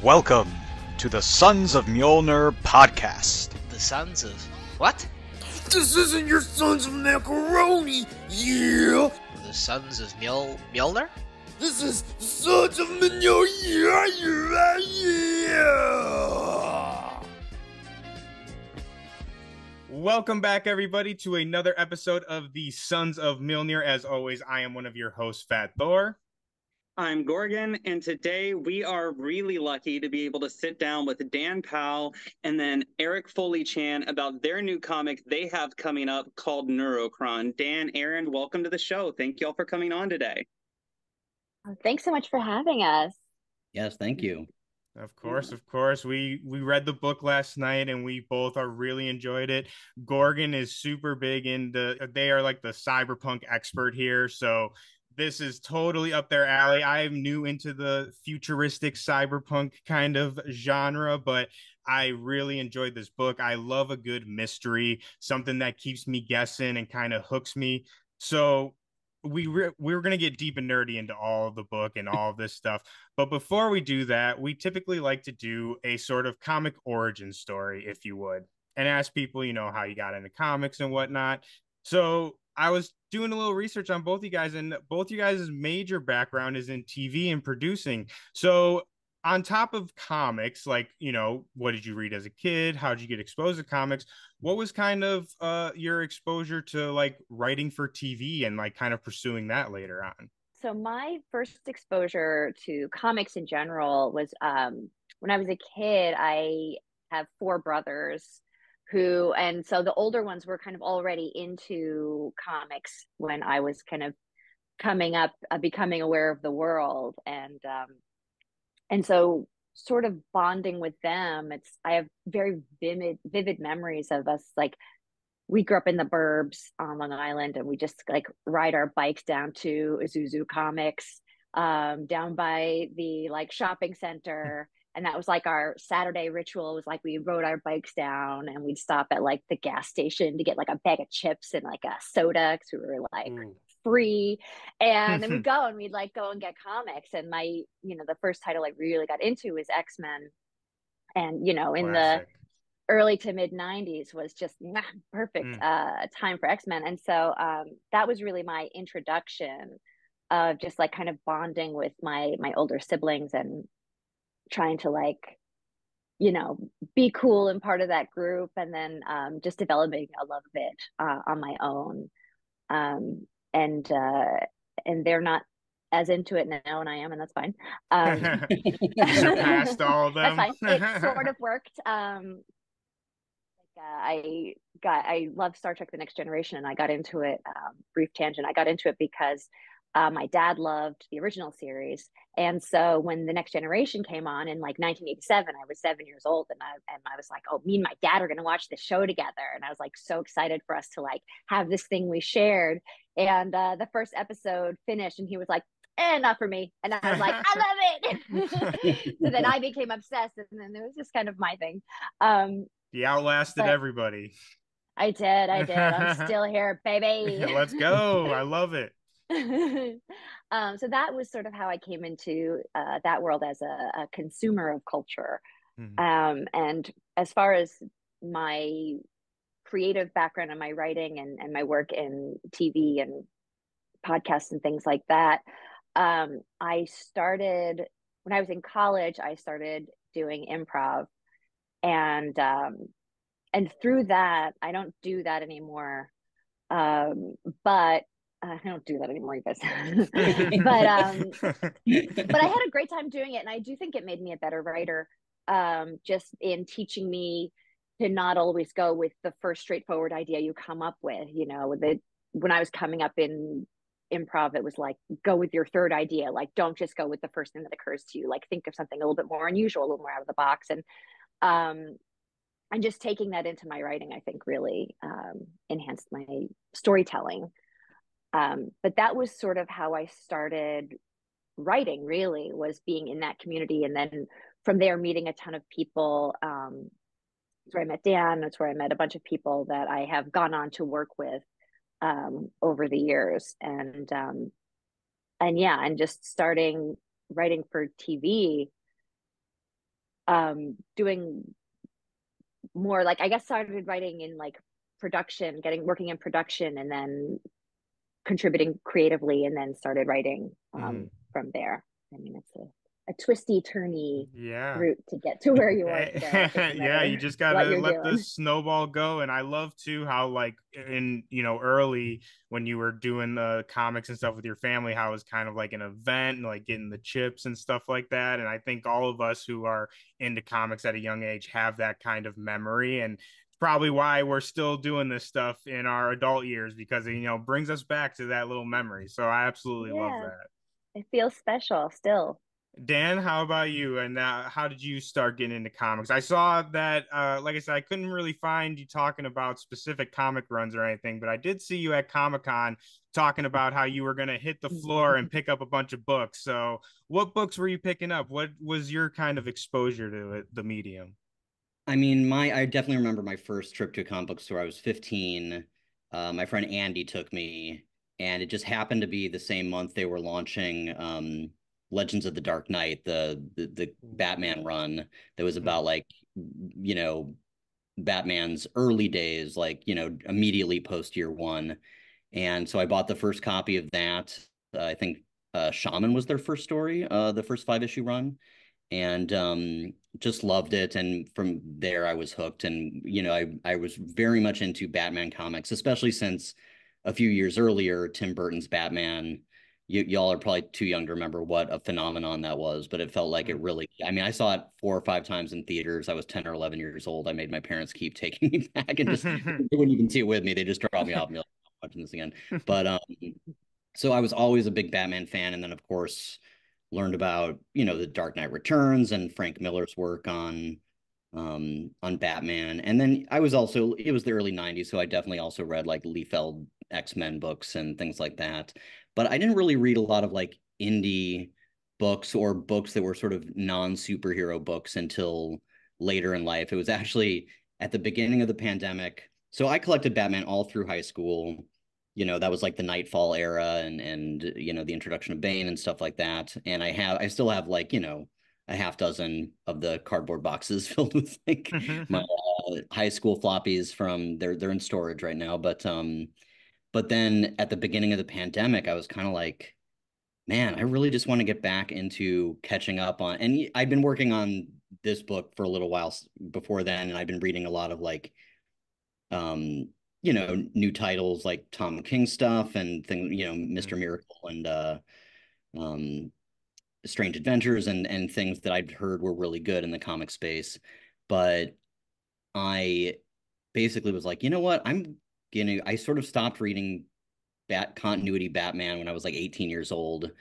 Welcome to the Sons of Mjolnir podcast. The Sons of... what? This isn't your Sons of Macaroni, yeah! The Sons of Mjolnir? This is the Sons of Mjolnir, yeah, yeah! Welcome back, everybody, to another episode of the Sons of Mjolnir. As always, I am one of your hosts, Fat Thor. I'm Gorgon, and today we are really lucky to be able to sit down with Dan Powell and then Eric Foley-Chan about their new comic they have coming up called Neurocron. Dan, Erin, welcome to the show. Thank you all for coming on today. Thanks so much for having us. Yes, thank you. Of course. We read the book last night and we both are really enjoyed it. Gorgon is super big they are like the cyberpunk expert here, so this is totally up their alley. I am new into the futuristic cyberpunk kind of genre, but I really enjoyed this book. I love a good mystery, something that keeps me guessing and kind of hooks me. So we're going to get deep and nerdy into all of the book and all of this stuff. But before we do that, we typically like to do a sort of comic origin story, if you would, and ask people, how you got into comics and whatnot. So I was doing a little research on both you guys, and both you guys' major background is in TV and producing. So on top of comics, like, what did you read as a kid? How did you get exposed to comics? What was kind of your exposure to like writing for TV and like kind of pursuing that later on? So my first exposure to comics in general was when I was a kid. I have four brothers and so the older ones were kind of already into comics when I was kind of coming up, becoming aware of the world. And so sort of bonding with them, I have very vivid memories of us. Like, we grew up in the burbs on Long Island, and we just like ride our bikes down to Isuzu Comics, down by the like shopping center. And that was like our Saturday ritual. It was like we rode our bikes down and we'd stop at like the gas station to get like a bag of chips and like a soda because we were like free. And then we'd go and get comics. And the first title I really got into was X-Men. And, in Classic. the early to mid 90s was just perfect time for X-Men. And so that was really my introduction of just like kind of bonding with my older siblings and trying to be cool and part of that group, and then just developing a love of it on my own. And they're not as into it now, and I am, and that's fine. Surpassed all of them. That's fine. It sort of worked. I love Star Trek: The Next Generation, and I got into it. Brief tangent. I got into it because my dad loved the original series. And so when The Next Generation came on in like 1987, I was 7 years old, and I was like, oh, me and my dad are going to watch the show together. And I was like so excited for us to like have this thing we shared. And the first episode finished and he was like, not for me. And I was like, I love it. So then I became obsessed, and then it was just kind of my thing. You outlasted everybody. I did. I'm still here, baby. Let's go. I love it. So that was sort of how I came into that world as a consumer of culture. And as far as my creative background and my writing and my work in TV and podcasts and things like that, I started when I was in college. I started doing improv, and through that, I don't do that anymore. But I don't do that anymore, you guys. but I had a great time doing it, and I do think it made me a better writer, just in teaching me to not always go with the first straightforward idea you come up with. When I was coming up in improv, it was like, go with your third idea. Like, don't just go with the first thing that occurs to you. Like, think of something a little bit more unusual, a little more out of the box. And just taking that into my writing, I think really enhanced my storytelling. But that was sort of how I started writing, really, was being in that community. And then from there, meeting a ton of people. That's where I met Dan. That's where I met a bunch of people that I have gone on to work with over the years. And just starting writing for TV doing more, like, I guess started writing in like production, working in production, and then contributing creatively, and then started writing from there. I mean, it's a twisty, turny route to get to where you are today. Yeah, you just gotta let the snowball go. And I love too how, like, in, you know, early when you were doing the comics and stuff with your family, how it was kind of like an event and like getting the chips and stuff like that. And I think all of us who are into comics at a young age have that kind of memory, and probably why we're still doing this stuff in our adult years, because it, you know, brings us back to that little memory. So I absolutely love that. It feels special still. Dan, how about you? And how did you start getting into comics? I saw that, like I said, I couldn't really find you talking about specific comic runs or anything, but I did see you at Comic-Con talking about how you were going to hit the floor and pick up a bunch of books. So what books were you picking up? What was your kind of exposure to it, the medium? I mean, I definitely remember my first trip to a comic book store. I was 15. My friend Andy took me, and it just happened to be the same month they were launching Legends of the Dark Knight, the Batman run that was about, like, you know, Batman's early days, like, you know, immediately post year one. And so I bought the first copy of that. I think Shaman was their first story, the first 5-issue run, and just loved it. And from there I was hooked. And, you know, I was very much into Batman comics, especially since a few years earlier, Tim Burton's Batman, y'all are probably too young to remember what a phenomenon that was, but it felt like it really, I mean, I saw it 4 or 5 times in theaters. I was 10 or 11 years old. I made my parents keep taking me back, and just they wouldn't even see it with me. They just dropped me off and be like, I'm watching this again. But so I was always a big Batman fan. And then, of course, learned about, you know, the Dark Knight Returns and Frank Miller's work on Batman. And then I was also, it was the early 90s, so I definitely also read like Liefeld X-Men books and things like that. But I didn't really read a lot of like indie books or books that were sort of non-superhero books until later in life. It was actually at the beginning of the pandemic. So I collected Batman all through high school. You know, that was like the Nightfall era, and you know, the introduction of Bane and stuff like that. And I still have, like, you know, a half dozen of the cardboard boxes filled with like my high school floppies from they're in storage right now. But then at the beginning of the pandemic, I was kind of like, man, I really just want to get back into catching up on, and I've been working on this book for a little while before then, and I've been reading a lot of like, you know, new titles like Tom King stuff and things, you know, Mr. Miracle and Strange Adventures and things that I'd heard were really good in the comic space. But I basically was like, you know what, I sort of stopped reading continuity Batman when I was like 18 years old,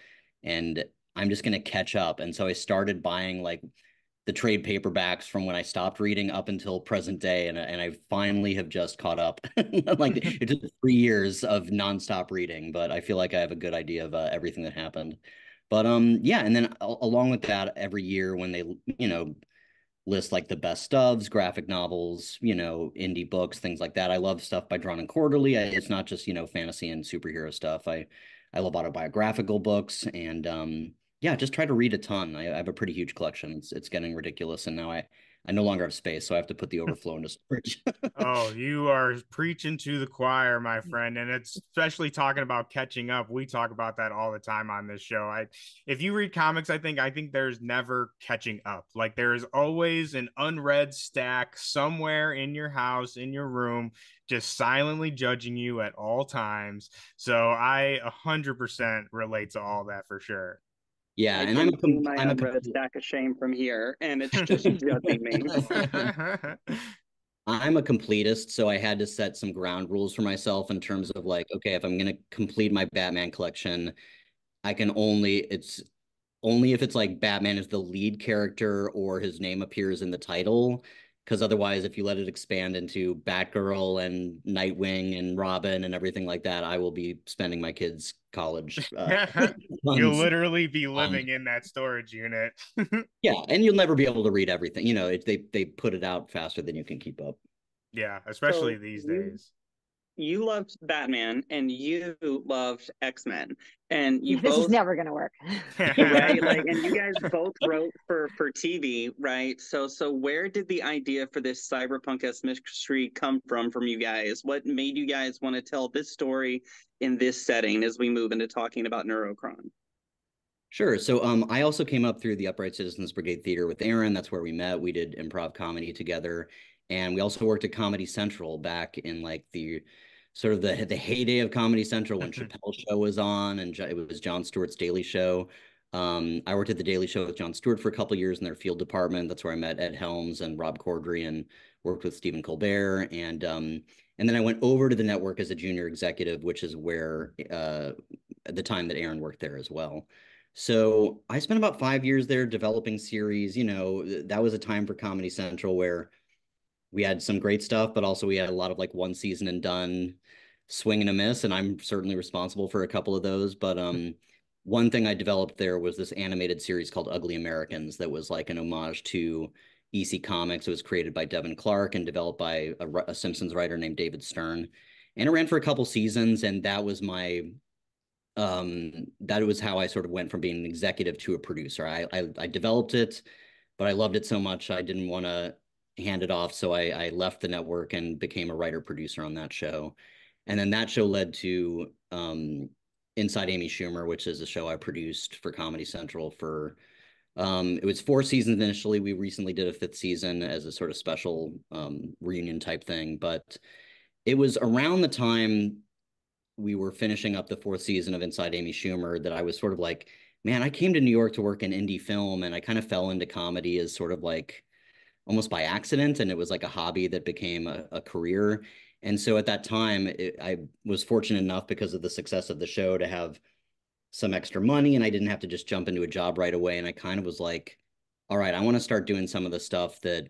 and I'm just gonna catch up. And so I started buying like the trade paperbacks from when I stopped reading up until present day, and I finally have just caught up. Like, it took 3 years of nonstop reading, but I feel like I have a good idea of everything that happened. But yeah, and then along with that, every year when they, you know, list like the best ofs, graphic novels, you know, indie books, things like that. I love stuff by Drawn and Quarterly. It's not just, you know, fantasy and superhero stuff. I love autobiographical books, and yeah, just try to read a ton. I have a pretty huge collection. It's getting ridiculous, and now I no longer have space, so I have to put the overflow into storage. Oh, you are preaching to the choir, my friend. And it's especially talking about catching up. We talk about that all the time on this show. If you read comics, I think there's never catching up. Like, there is always an unread stack somewhere in your house, in your room, just silently judging you at all times. So I 100% relate to all that for sure. Yeah, and I'm a red stack of shame from here, and it's just judging me. I'm a completist, so I had to set some ground rules for myself in terms of like, okay, if I'm gonna complete my Batman collection, it's only if it's like Batman is the lead character or his name appears in the title. Because otherwise, if you let it expand into Batgirl and Nightwing and Robin and everything like that, I will be spending my kids' college. You'll literally be living in that storage unit. Yeah, and you'll never be able to read everything. You know, they put it out faster than you can keep up. Yeah, especially these days. you loved Batman and you loved X-Men, and you This is both never gonna work. right, like, and you guys both wrote for TV, right? So where did the idea for this cyberpunk-esque mystery come from you guys? What made you guys want to tell this story in this setting as we move into talking about Neurocron? Sure. So I also came up through the Upright Citizens Brigade Theater with Erin. That's where we met. We did improv comedy together. And we also worked at Comedy Central back in like the sort of the heyday of Comedy Central when Chappelle's show was on and it was Jon Stewart's Daily Show. I worked at the Daily Show with Jon Stewart for a couple of years in their field department. That's where I met Ed Helms and Rob Corddry and worked with Stephen Colbert. And then I went over to the network as a junior executive, which is where at the time that Erin worked there as well. So I spent about 5 years there developing series. You know, that was a time for Comedy Central where we had some great stuff, but also we had a lot of like one season and done swing and a miss. And I'm certainly responsible for a couple of those. But one thing I developed there was this animated series called Ugly Americans that was like an homage to EC Comics. It was created by Devin Clark and developed by a Simpsons writer named David Stern. And it ran for a couple seasons. And that was how I sort of went from being an executive to a producer. I developed it, but I loved it so much I didn't want to hand it off. So I left the network and became a writer producer on that show. And then that show led to Inside Amy Schumer, which is a show I produced for Comedy Central for it was 4 seasons initially. We recently did a 5th season as a sort of special reunion type thing, but it was around the time we were finishing up the 4th season of Inside Amy Schumer that I was sort of like, man, I came to New York to work in indie film and I kind of fell into comedy as sort of like almost by accident. And it was like a hobby that became a career. And so at that time, I was fortunate enough because of the success of the show to have some extra money and I didn't have to just jump into a job right away. And I kind of was like, all right, I want to start doing some of the stuff that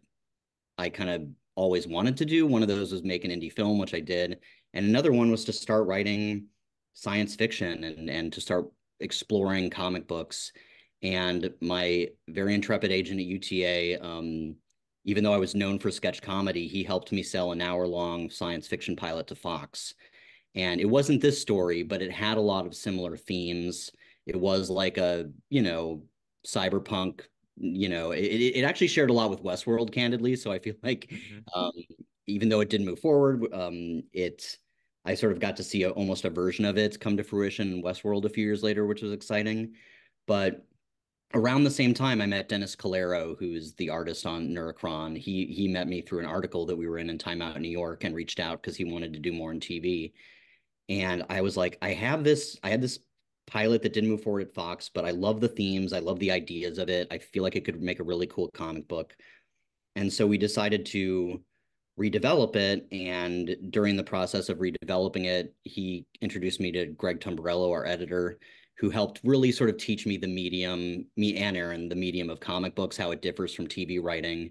I kind of always wanted to do. One of those was make an indie film, which I did. And another one was to start writing science fiction and to start exploring comic books. And my very intrepid agent at UTA, even though I was known for sketch comedy, he helped me sell an hour-long science fiction pilot to Fox. And it wasn't this story, but it had a lot of similar themes. It was like a, cyberpunk, it actually shared a lot with Westworld, candidly. So I feel like even though it didn't move forward, I sort of got to see almost a version of it come to fruition in Westworld a few years later, which was exciting. But around the same time, I met Denis Calero, who's the artist on Neurocron. He met me through an article that we were in Time Out in New York and reached out because he wanted to do more in TV. And I was like, I had this pilot that didn't move forward at Fox, but I love the themes. I love the ideas of it. I feel like it could make a really cool comic book. And so we decided to redevelop it. And during the process of redeveloping it, he introduced me to Greg Tumbarello, our editor, who helped really sort of teach me the medium, me and Erin, the medium of comic books, how it differs from TV writing.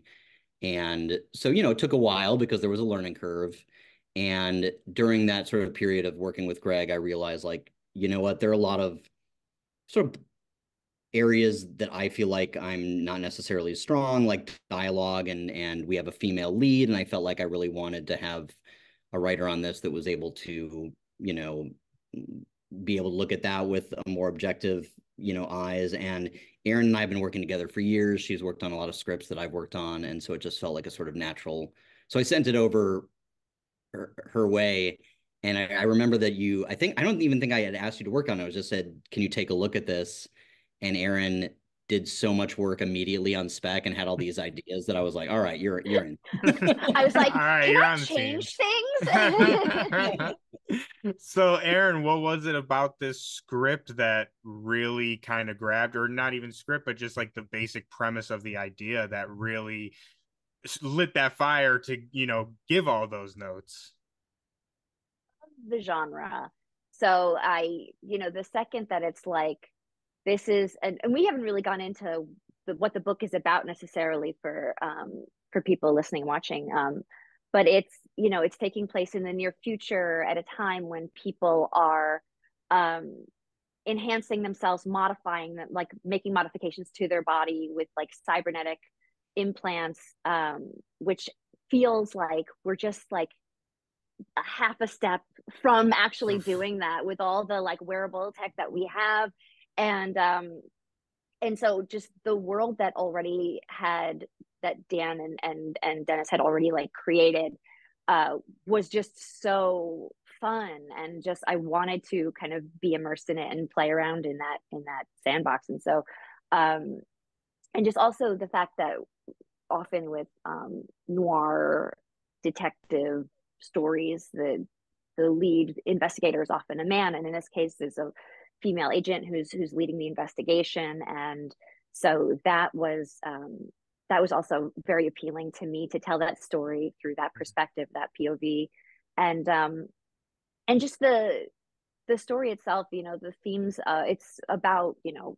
And so, it took a while because there was a learning curve. And during that sort of period of working with Greg, I realized, like, you know what, there are a lot of sort of areas that I feel like I'm not necessarily strong, like dialogue, and we have a female lead. And I felt like I really wanted to have a writer on this that was able to, be able to look at that with a more objective, eyes. And Erin and I have been working together for years. She's worked on a lot of scripts that I've worked on. And so it just felt like a sort of natural. So I sent it over her way. And I remember that I don't even think I had asked you to work on it. I just said, can you take a look at this? And Erin did so much work immediately on spec and had all these ideas that I was like, all right, you're in. I was like, all right, can you're I on the change team. things? So Erin, what was it about this script that really kind of grabbed, or not even script, but just like the basic premise of the idea that really lit that fire to, give all those notes? The genre. So the second that it's like, this is, and we haven't really gone into what the book is about necessarily for people listening, watching. But it's taking place in the near future at a time when people are enhancing themselves, modifying them, like making modifications to their body with like cybernetic implants, which feels like we're just like a half a step from actually doing that with all the like wearable tech that we have. And so just the world that already had, that Dan and Dennis had already like created, was just so fun, and just I wanted to kind of be immersed in it and play around in that sandbox. And so and just also the fact that often with noir detective stories, the lead investigator is often a man, and in this case is a female agent who's leading the investigation. And so that was also very appealing to me, to tell that story through that perspective, that POV. And just the story itself, you know, the themes, it's about, you know,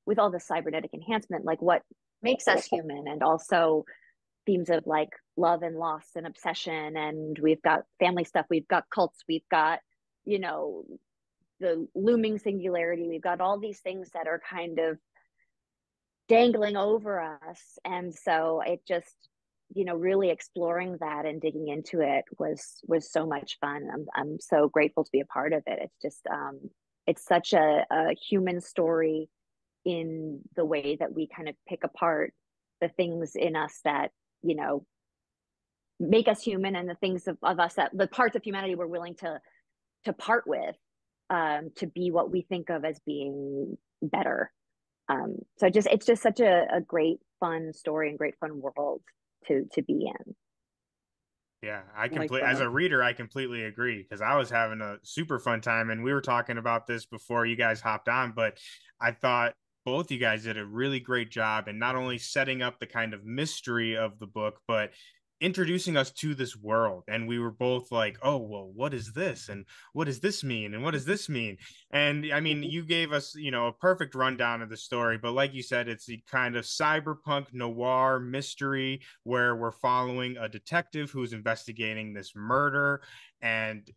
with all the cybernetic enhancement, like what makes us human, and also themes of like love and loss and obsession. And we've got family stuff, we've got cults, we've got, you know, the looming singularity, we've got all these things that are kind of dangling over us. And so it just, you know, really exploring that and digging into it was so much fun. I'm so grateful to be a part of it. It's just it's such a human story, in the way that we kind of pick apart the things in us that, you know, make us human, and the things of us, that the parts of humanity we're willing to part with, to be what we think of as being better. So it's just such a great fun story and great fun world to be in. Yeah, I Like completely, that. as a reader, I completely agree, because I was having a super fun time, and we were talking about this before you guys hopped on, but I thought both you guys did a really great job in not only setting up the kind of mystery of the book, but introducing us to this world. And we were both like, oh, well, what is this? And what does this mean? And what does this mean? And I mean, you gave us, you know, a perfect rundown of the story, but like you said, it's the kind of cyberpunk noir mystery where we're following a detective who's investigating this murder. And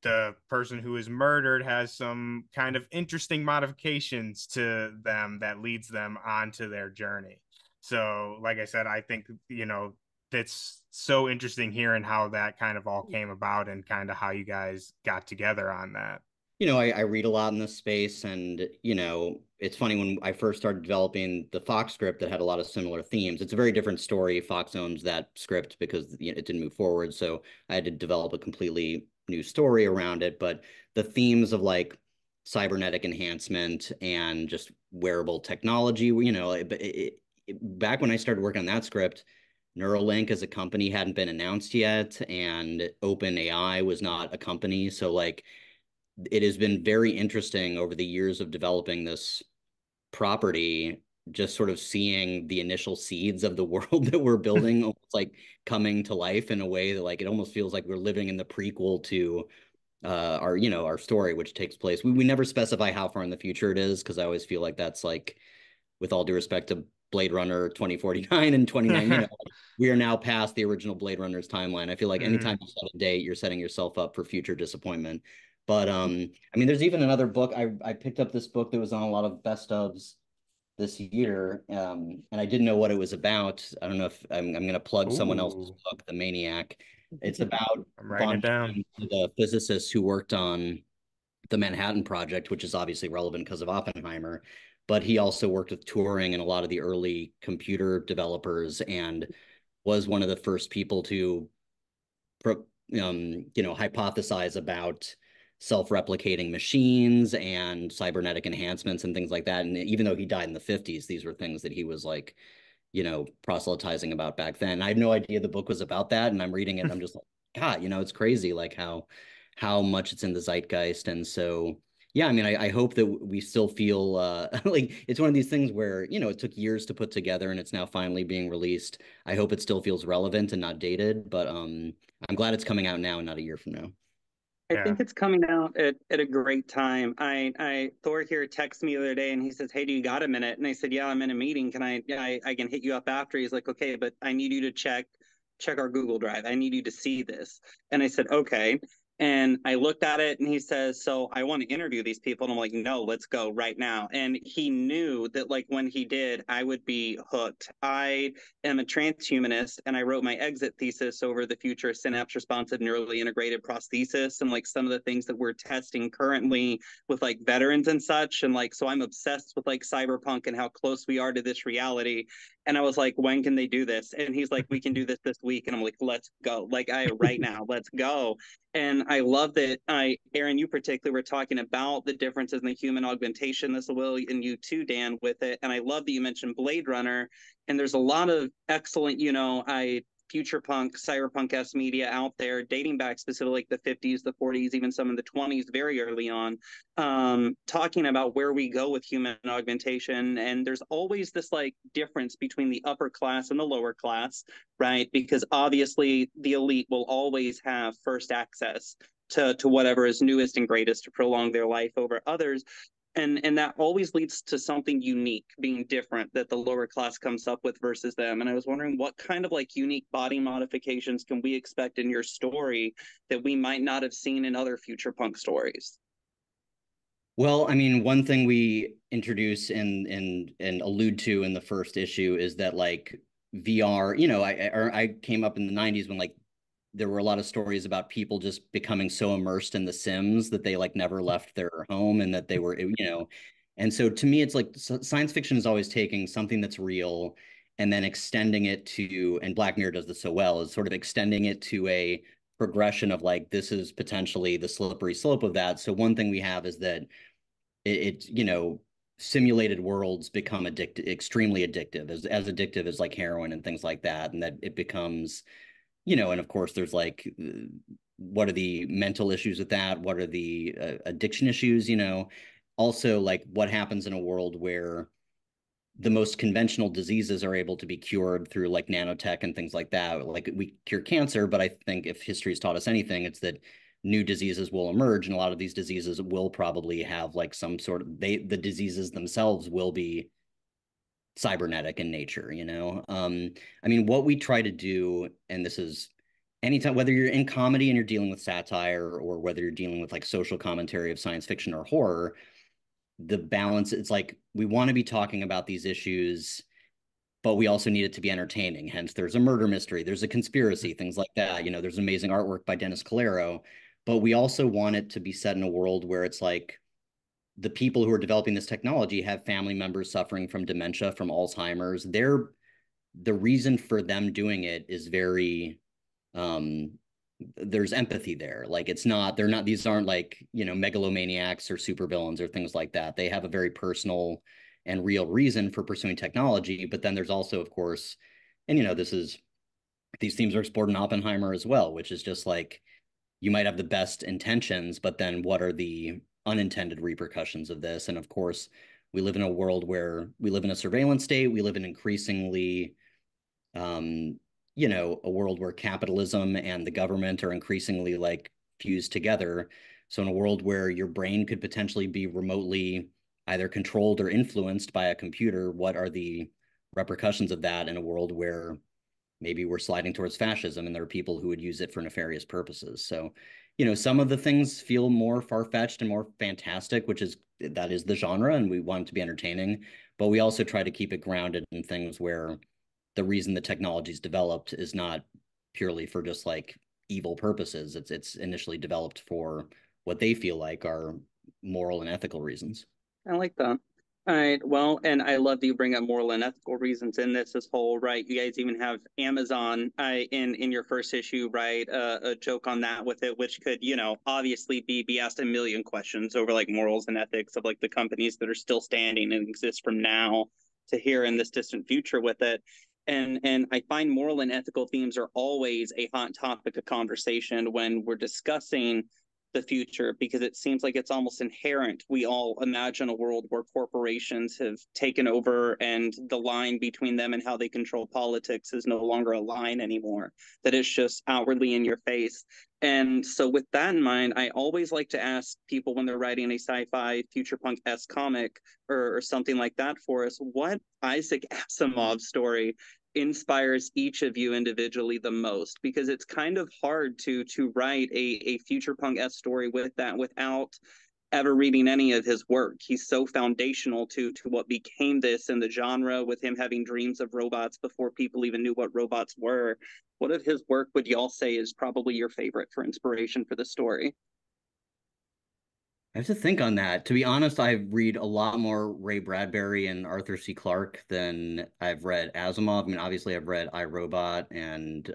the person who is murdered has some kind of interesting modifications to them that leads them onto their journey. So, like I said, I think, you know, that's so interesting hearing how that kind of all came about, and kind of how you guys got together on that. You know, I read a lot in this space, and, you know, it's funny, when I first started developing the Fox script that had a lot of similar themes. It's a very different story. Fox owns that script because, you know, it didn't move forward. So I had to develop a completely new story around it. But the themes of like cybernetic enhancement and just wearable technology, you know, back when I started working on that script, Neuralink as a company hadn't been announced yet, and OpenAI was not a company. So like, it has been very interesting over the years of developing this property, just sort of seeing the initial seeds of the world that we're building almost like coming to life in a way that, like, it almost feels like we're living in the prequel to our, you know, our story, which takes place. We never specify how far in the future it is, because I always feel like that's like, with all due respect to Blade Runner 2049 and 29, you know, we are now past the original Blade Runner's timeline. I feel like anytime you set a date, you're setting yourself up for future disappointment. But I mean, there's even another book. I picked up this book that was on a lot of best ofs this year, and I didn't know what it was about. I don't know if I'm going to plug someone else's book, The Maniac. It's about I'm writing it down. the physicist who worked on the Manhattan Project, which is obviously relevant because of Oppenheimer. But he also worked with Turing and a lot of the early computer developers, and was one of the first people to, you know, hypothesize about self-replicating machines and cybernetic enhancements and things like that. And even though he died in the 50s, these were things that he was like, you know, proselytizing about back then. I had no idea the book was about that, and I'm reading it and I'm just like, God, you know, it's crazy like how much it's in the zeitgeist. And so, yeah, I mean, I hope that we still feel like it's one of these things where, you know, it took years to put together and it's now finally being released. I hope it still feels relevant and not dated, but I'm glad it's coming out now and not a year from now. I think it's coming out at a great time. Thor here texted me the other day and he says, "Hey, do you got a minute?" And I said, "Yeah, I'm in a meeting. Can I can hit you up after?" He's like, "Okay, but I need you to check our Google Drive. I need you to see this." And I said, "Okay." And I looked at it and he says, so I want to interview these people. And I'm like, no, let's go right now. And he knew that like when he did, I would be hooked. I am a transhumanist and I wrote my exit thesis over the future of synapse responsive neurally integrated prosthesis and like some of the things that we're testing currently with like veterans and such. And like, so I'm obsessed with like cyberpunk and how close we are to this reality. And I was like, when can they do this? And he's like, we can do this week. And I'm like, let's go. Like, right now, let's go. And I love that Erin, you particularly were talking about the differences in the human augmentation. This will, and you too, Dan, with it. And I love that you mentioned Blade Runner. And there's a lot of excellent, future punk, cyberpunk-esque media out there, dating back specifically like the 50s, the 40s, even some in the 20s, very early on, talking about where we go with human augmentation. And there's always this like difference between the upper class and the lower class, right? Because obviously the elite will always have first access to whatever is newest and greatest to prolong their life over others. And that always leads to something unique being different that the lower class comes up with versus them. And I was wondering what kind of like unique body modifications can we expect in your story that we might not have seen in other future punk stories? Well, I mean, one thing we introduce and allude to in the first issue is that like VR, I came up in the 90s when like there were a lot of stories about people just becoming so immersed in The Sims that they like never left their home and that they were, and so to me, it's like science fiction is always taking something that's real and then extending it to, and Black Mirror does this so well, is sort of extending it to a progression of like, this is potentially the slippery slope of that. So one thing we have is that simulated worlds become extremely addictive, as addictive as like heroin and things like that. And that it becomes, and of course there's like, what are the mental issues with that? What are the addiction issues? Also like what happens in a world where the most conventional diseases are able to be cured through like nanotech and things like that. Like we cure cancer, but I think if history has taught us anything, it's that new diseases will emerge, and a lot of these diseases will probably have like some sort of the diseases themselves will be cybernetic in nature. I mean, what we try to do, and this is anytime, whether you're in comedy and you're dealing with satire or whether you're dealing with like social commentary of science fiction or horror, the balance, it's like we want to be talking about these issues, but we also need it to be entertaining. Hence there's a murder mystery, there's a conspiracy, things like that. There's amazing artwork by Denis Calero, but we also want it to be set in a world where it's like the people who are developing this technology have family members suffering from dementia, from Alzheimer's. The reason for them doing it is very, there's empathy there. Like these aren't like, megalomaniacs or supervillains or things like that. They have a very personal and real reason for pursuing technology. But then there's also, of course, and these themes are explored in Oppenheimer as well, which is just like, you might have the best intentions, but then what are the unintended repercussions of this? And of course, we live in a world where we live in a surveillance state. We live in increasingly, a world where capitalism and the government are increasingly like fused together. So in a world where your brain could potentially be remotely either controlled or influenced by a computer, what are the repercussions of that in a world where maybe we're sliding towards fascism and there are people who would use it for nefarious purposes? So, some of the things feel more far-fetched and more fantastic, that is the genre, and we want it to be entertaining, but we also try to keep it grounded in things where the reason the technology is developed is not purely for just like evil purposes. It's initially developed for what they feel like are moral and ethical reasons. I like that. All right. Well, and I love that you bring up moral and ethical reasons in this whole, right? You guys even have Amazon in your first issue, right? A joke on that with it, which could, obviously be asked a million questions over like morals and ethics of like the companies that are still standing and exist from now to here in this distant future with it. And I find moral and ethical themes are always a hot topic of conversation when we're discussing the future, because it seems like it's almost inherent. We all imagine a world where corporations have taken over and the line between them and how they control politics is no longer a line anymore, that it's just outwardly in your face. And so with that in mind, I always like to ask people when they're writing a sci-fi future punk-esque comic or something like that for us, what Isaac Asimov story inspires each of you individually the most? Because it's kind of hard to write a future punk-esque story with that without ever reading any of his work. He's so foundational to what became this in the genre, with him having dreams of robots before people even knew what robots were. What of his work would y'all say is probably your favorite for inspiration for the story? I have to think on that. To be honest, I read a lot more Ray Bradbury and Arthur C. Clarke than I've read Asimov. I mean, obviously, I've read I, Robot and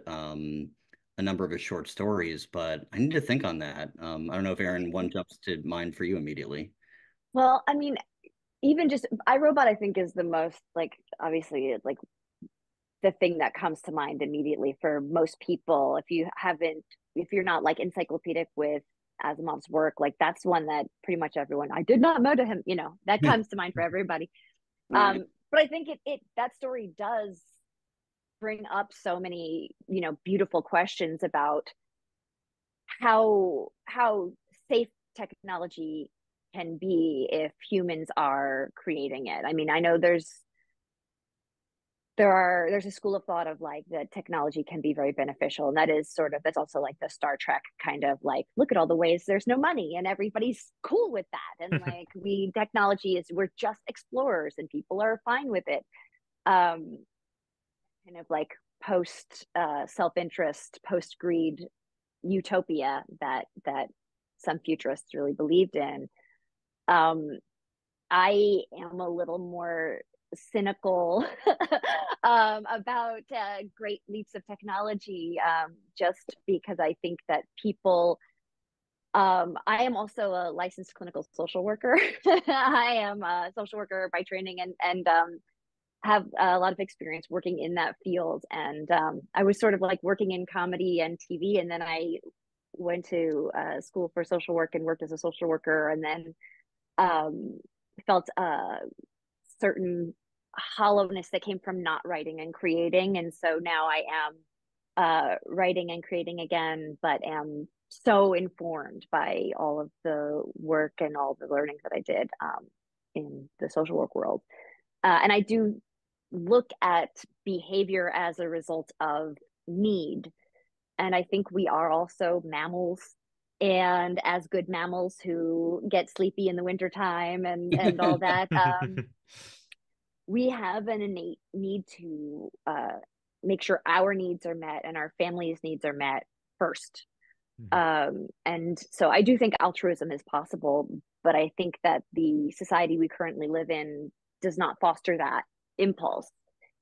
a number of his short stories, but I need to think on that. I don't know if Erin, one jumps to mind for you immediately. Well, I mean, even just I, Robot, I think is the most, like, obviously, like the thing that comes to mind immediately for most people. If you're not like encyclopedic with Asimov's work, like that's one that pretty much everyone, I did not murder him, that comes to mind for everybody. Right. But I think it that story does bring up so many, beautiful questions about how safe technology can be if humans are creating it. I mean, I know there's a school of thought of like that technology can be very beneficial, and that's also like the Star Trek kind of like, look at all the ways there's no money and everybody's cool with that, and like we're just explorers and people are fine with it. Kind of like post self-interest, post greed utopia that some futurists really believed in. I am a little more cynical about great leaps of technology, just because I think that people. I am also a licensed clinical social worker. I am a social worker by training, and have a lot of experience working in that field. And I was sort of like working in comedy and TV, and then I went to school for social work and worked as a social worker, and then felt a certain hollowness that came from not writing and creating. And so now I am writing and creating again, but am so informed by all of the work and all the learning that I did in the social work world. And I do look at behavior as a result of need. And I think we are also mammals, and as good mammals who get sleepy in the wintertime and all that, we have an innate need to make sure our needs are met and our family's needs are met first. And so I do think altruism is possible, but I think that the society we currently live in does not foster that impulse.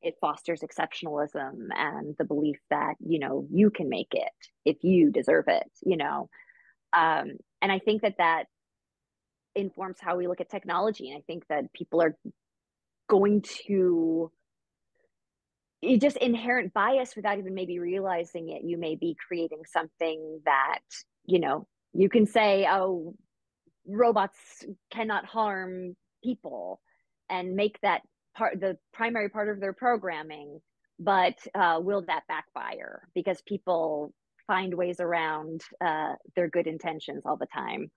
It fosters exceptionalism and the belief that, you can make it if you deserve it, and I think that informs how we look at technology. And I think that people are going to just inherent bias without even maybe realizing it. You may be creating something that, you can say, oh, robots cannot harm people, and make that the primary part of their programming, but will that backfire because people find ways around their good intentions all the time?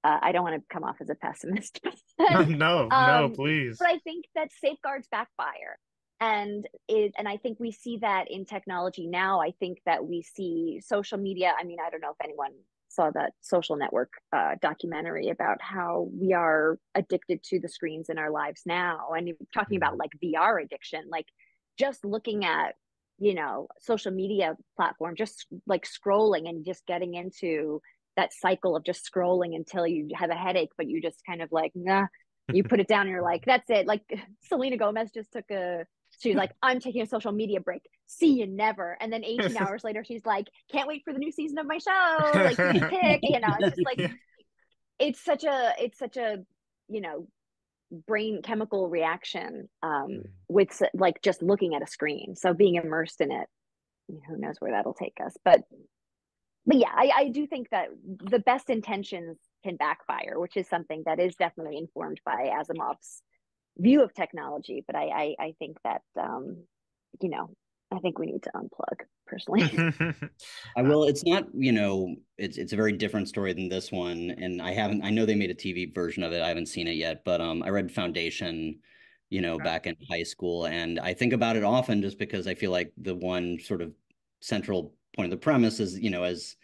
I don't want to come off as a pessimist. No, please. But I think that safeguards backfire. And I think we see that in technology now. I think that we see social media. I mean, I don't know if anyone saw that Social Network documentary about how we are addicted to the screens in our lives now. And you're talking about like VR addiction, like just looking at, social media platform, just like scrolling and just getting into that cycle of just scrolling until you have a headache, but you just kind of like, nah, you put it down and you're like, that's it. Like Selena Gomez just she's like, I'm taking a social media break. See you never. And then 18 hours later, she's like, can't wait for the new season of my show. Like, you can pick, it's just like, it's such a, brain chemical reaction with like just looking at a screen. So being immersed in it, who knows where that'll take us. But yeah, I do think that the best intentions can backfire, which is something that is definitely informed by Asimov's view of technology. But I think that I think we need to unplug personally. It's not, it's a very different story than this one. And I know they made a TV version of it. I haven't seen it yet, but I read Foundation, back in high school. And I think about it often just because I feel like the one sort of central point of the premise is, as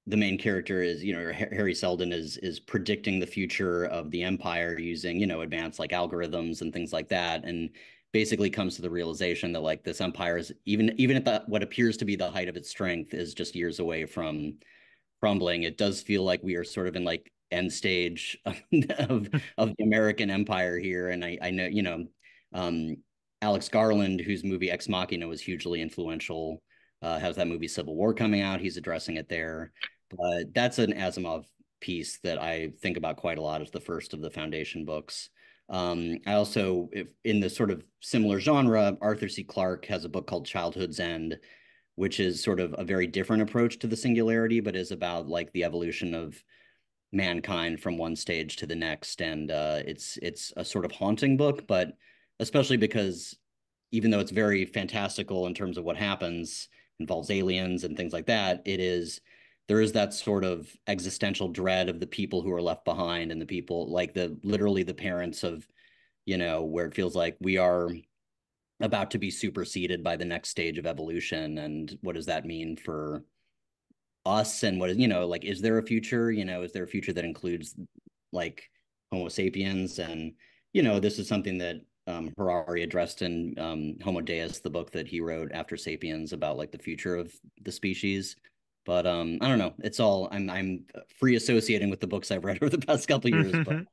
the main character is, Harry Seldon is predicting the future of the Empire using, advanced like algorithms and things like that. And basically comes to the realization that like this empire is even at what appears to be the height of its strength is just years away from crumbling. It does feel like we are sort of in like end stage of the American empire here. And I know, Alex Garland, whose movie Ex Machina was hugely influential, has that movie Civil War coming out. He's addressing it there. But that's an Asimov piece that I think about quite a lot as the first of the Foundation books. I also, in the sort of similar genre, Arthur C. Clarke has a book called Childhood's End, which is sort of a very different approach to the singularity, but is about like the evolution of mankind from one stage to the next. And it's a sort of haunting book, but especially because even though it's very fantastical in terms of what happens, involves aliens and things like that, there is that sort of existential dread of the people who are left behind and the people like literally the parents of, where it feels like we are about to be superseded by the next stage of evolution. And what does that mean for us? And what is, like, is there a future, is there a future that includes like Homo sapiens? And, this is something that Harari addressed in Homo Deus, the book that he wrote after Sapiens about like the future of the species. But I don't know. It's all I'm free associating with the books I've read over the past couple of years. But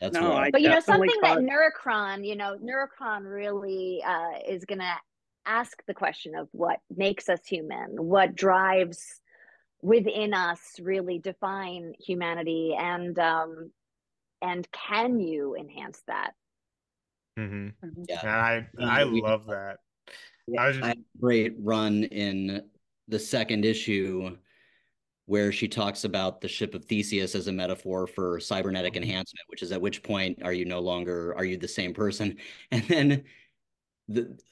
that's but something that Neurocron really is going to ask the question of what makes us human, what drives within us really define humanity, and can you enhance that? Yeah, I love that. I had a great run in the second issue where she talks about the ship of Theseus as a metaphor for cybernetic enhancement, which is at which point are you the same person? And then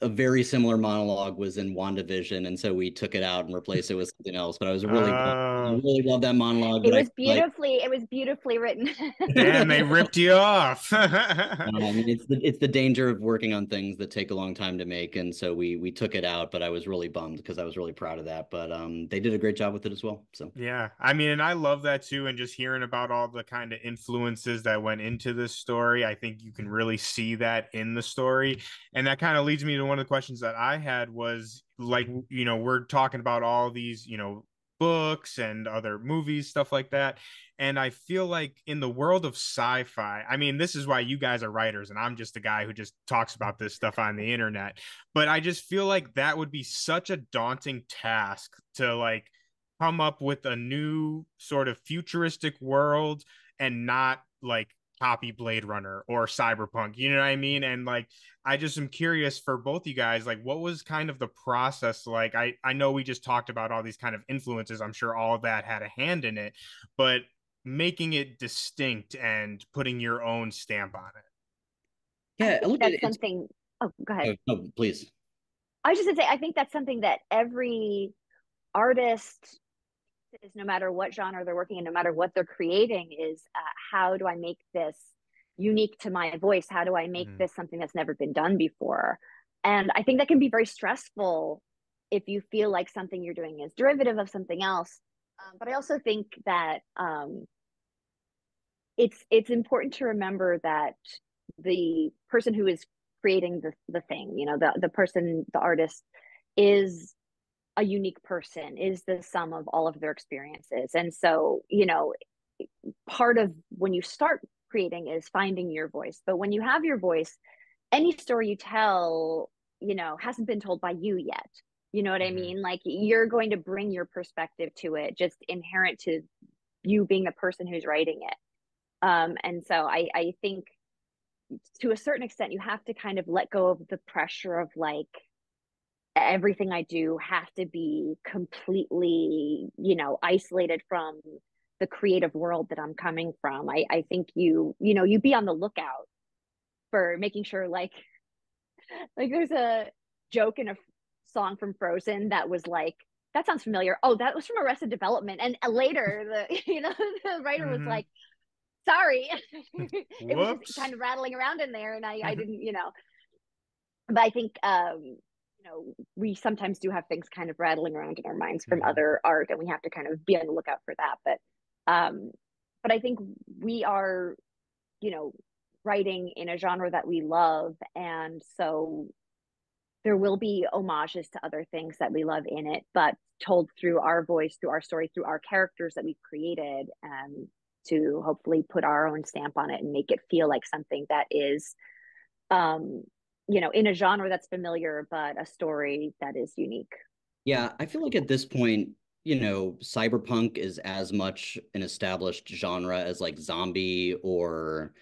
a very similar monologue was in WandaVision, and so we took it out and replaced it with something else. But I really love that monologue. It was beautifully written. Damn, they ripped you off. I mean, it's the danger of working on things that take a long time to make, and so we took it out. But I was really bummed because I was really proud of that. But they did a great job with it as well. So yeah, I mean, and I love that too. And just hearing about all the kind of influences that went into this story, I think you can really see that in the story. And that kind of leads me to one of the questions that I had was like, we're talking about all these, books and other movies, stuff like that. And I feel like in the world of sci-fi, I mean, this is why you guys are writers and I'm just a guy who just talks about this stuff on the internet. But I just feel like that would be such a daunting task to like come up with a new sort of futuristic world and not like copy Blade Runner or cyberpunk, you know what I mean? And like I just am curious for both you guys, like what was kind of the process like? I know we just talked about all these kind of influences. I'm sure all of that had a hand in it, but making it distinct and putting your own stamp on it. Yeah, that's something. Oh, go ahead. Oh, please. I was just gonna say, I think that's something that every artist is, no matter what genre they're working in, no matter what they're creating, is how do I make this unique to my voice? How do I make this something that's never been done before? And I think that can be very stressful if you feel like something you're doing is derivative of something else. But I also think that it's important to remember that the person who is creating the thing, the person, the artist, is a unique person, is the sum of all of their experiences. And so, part of when you start creating is finding your voice. But when you have your voice, any story you tell, hasn't been told by you yet. You know what I mean? Like you're going to bring your perspective to it, just inherent to you being the person who's writing it. And so I think to a certain extent, you have to kind of let go of the pressure of like, everything I do has to be completely, isolated from the creative world that I'm coming from. I think you be on the lookout for making sure like there's a joke in a song from Frozen that was like, that sounds familiar. Oh, that was from Arrested Development. And later the writer was like, Sorry. It was Whoops. just kind of rattling around in there, and I didn't, but I think we sometimes do have things kind of rattling around in our minds from other art, and we have to kind of be on the lookout for that. But I think we are, writing in a genre that we love, and so there will be homages to other things that we love in it, but told through our voice, through our story, through our characters that we've created, to hopefully put our own stamp on it and make it feel like something that is in a genre that's familiar, but a story that is unique. Yeah, I feel like at this point, cyberpunk is as much an established genre as like zombie or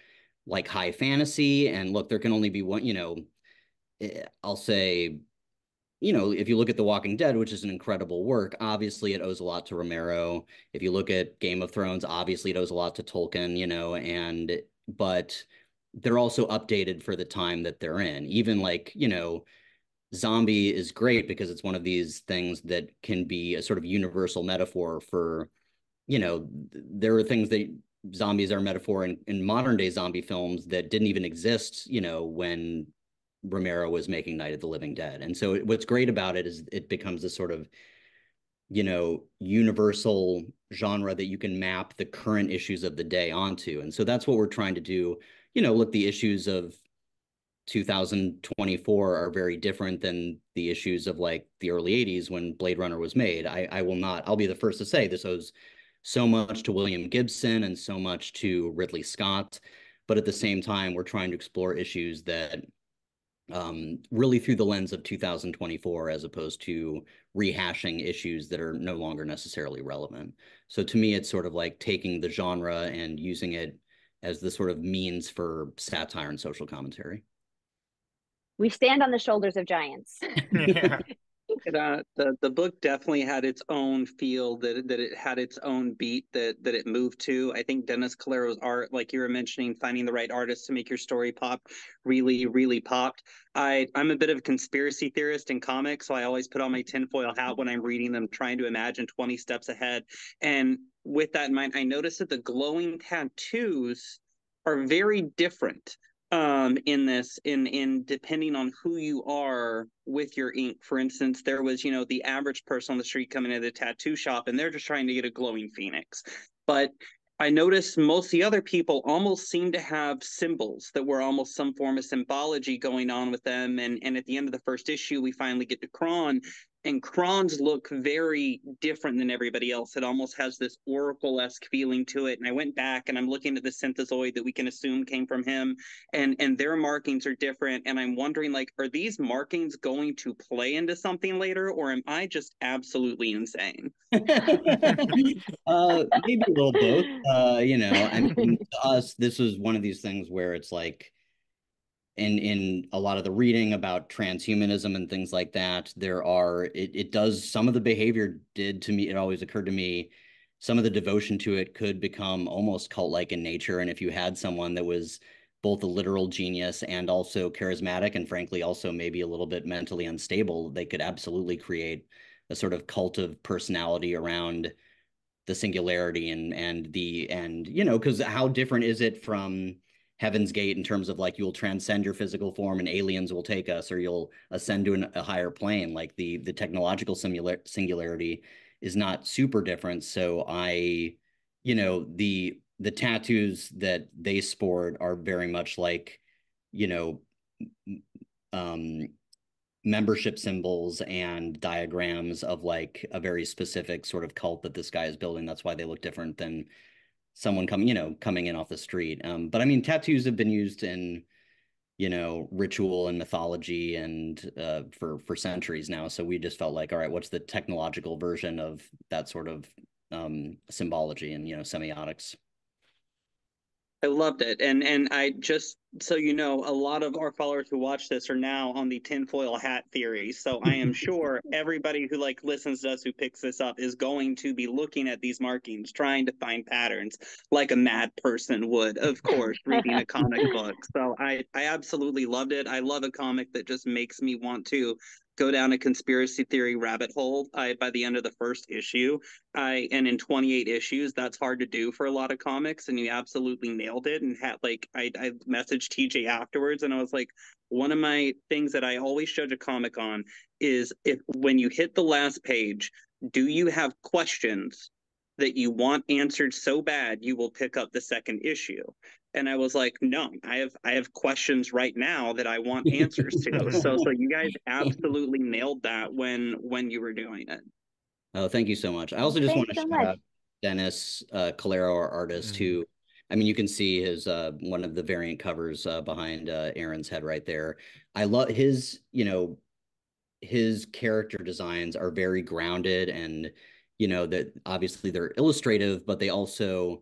like high fantasy. And look, there can only be one, I'll say, if you look at The Walking Dead, which is an incredible work, obviously it owes a lot to Romero. If you look at Game of Thrones, obviously it owes a lot to Tolkien, but they're also updated for the time that they're in. Even like, zombie is great because it's one of these things that can be a sort of universal metaphor for, there are things that zombies are a metaphor in modern day zombie films that didn't even exist, when Romero was making Night of the Living Dead. And so what's great about it is it becomes a sort of, universal genre that you can map the current issues of the day onto. And so that's what we're trying to do. Look, the issues of 2024 are very different than the issues of like the early 80s when Blade Runner was made. I'll be the first to say this owes so much to William Gibson and so much to Ridley Scott. But at the same time, we're trying to explore issues that really through the lens of 2024, as opposed to rehashing issues that are no longer necessarily relevant. So to me, it's sort of like taking the genre and using it as the sort of means for satire and social commentary. We stand on the shoulders of giants. Yeah. The book definitely had its own feel, that it had its own beat that it moved to. I think Denis Calero's art, like you were mentioning, finding the right artist to make your story pop, really, really popped. I'm a bit of a conspiracy theorist in comics, so I always put on my tinfoil hat when I'm reading them, trying to imagine 20 steps ahead. And with that in mind, I noticed that the glowing tattoos are very different in this, in depending on who you are with your ink. For instance, there was, the average person on the street coming into the tattoo shop and they're just trying to get a glowing phoenix. But I noticed most of the other people almost seemed to have symbols that were almost some form of symbology going on with them. And at the end of the first issue, we finally get to Kron, and Krons look very different than everybody else. It almost has this Oracle-esque feeling to it. And I went back and I'm looking at the synthezoid that we can assume came from him, and their markings are different. And I'm wondering, like, are these markings going to play into something later, or am I just absolutely insane? Maybe a little both. I mean, to us, this was one of these things where it's like, in a lot of the reading about transhumanism and things like that, it does, some of the behavior did to me, it always occurred to me, some of the devotion to it could become almost cult-like in nature. And if you had someone that was both a literal genius and also charismatic, and frankly also maybe a little bit mentally unstable, they could absolutely create a sort of cult of personality around the singularity and because how different is it from Heaven's Gate in terms of like, you'll transcend your physical form and aliens will take us, or you'll ascend to a higher plane. Like the technological singularity is not super different. So the tattoos that they sport are very much like, membership symbols and diagrams of like a very specific sort of cult that this guy is building. That's why they look different than someone coming in off the street. But I mean, tattoos have been used in, ritual and mythology and for centuries now. So we just felt like, all right, what's the technological version of that sort of symbology and, semiotics? I loved it. And I just, so a lot of our followers who watch this are now on the tinfoil hat theory. So I am sure everybody who listens to us, who picks this up, is going to be looking at these markings, trying to find patterns like a mad person would, of course, reading a comic book. So I absolutely loved it. I love a comic that just makes me want to go down a conspiracy theory rabbit hole by the end of the first issue. And in 28 issues, that's hard to do for a lot of comics, and you absolutely nailed it. And had like I messaged TJ afterwards, and I was like, one of my things that I always judge a comic on is if when you hit the last page, do you have questions that you want answered so bad you will pick up the second issue? And I was like, no, I have questions right now that I want answers to. So you guys absolutely nailed that when you were doing it. Oh, thank you so much. I also just want to Thanks so shout much. out Denis Calero, our artist, who, I mean, you can see his one of the variant covers behind Aaron's head right there. I love his, you know, his character designs are very grounded, and you know that obviously they're illustrative, but they also,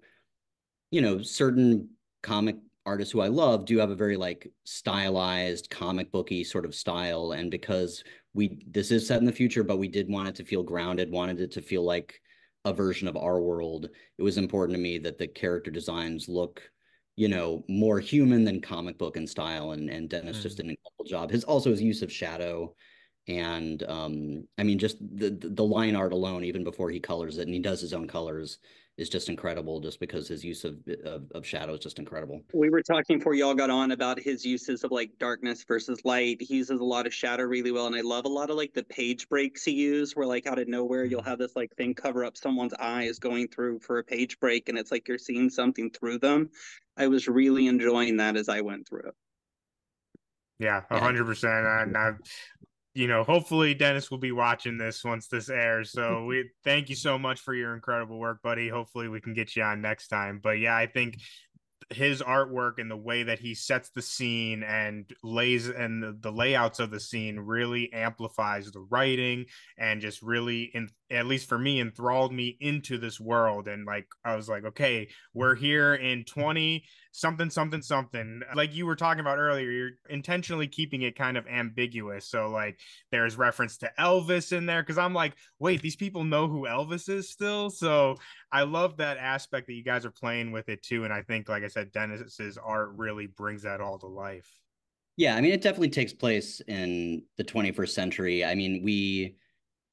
you know, certain comic artists who I love do have a very like stylized comic booky sort of style. And because this is set in the future, but we did want it to feel grounded, wanted it to feel like a version of our world, it was important to me that the character designs look, you know, more human than comic book in style. And Dennis just did an incredible job. His use of shadow, and I mean, just the line art alone, even before he colors it, and he does his own colors, is just incredible, just because his use of shadow is just incredible. We were talking before y'all got on about his uses of like darkness versus light. He uses a lot of shadow really well, and I love a lot of like the page breaks he used, where like out of nowhere you'll have this like thing cover up someone's eyes going through for a page break, and it's like you're seeing something through them. I was really enjoying that as I went through it. Yeah, 100%. And you know, hopefully Dennis will be watching this once this airs. So we thank you so much for your incredible work, buddy. Hopefully we can get you on next time. But yeah, I think his artwork and the way that he sets the scene and lays and the layouts of the scene really amplifies the writing, and just really, at least for me, enthralled me into this world. And like I was like, okay, we're here in 20 something something something, like you were talking about earlier. You're intentionally keeping it kind of ambiguous, so like there's reference to Elvis in there, because I'm like, wait, these people know who Elvis is still. So I love that aspect that you guys are playing with it too. And I think, like I said, Dennis's art really brings that all to life. Yeah, I mean, it definitely takes place in the 21st century. I mean,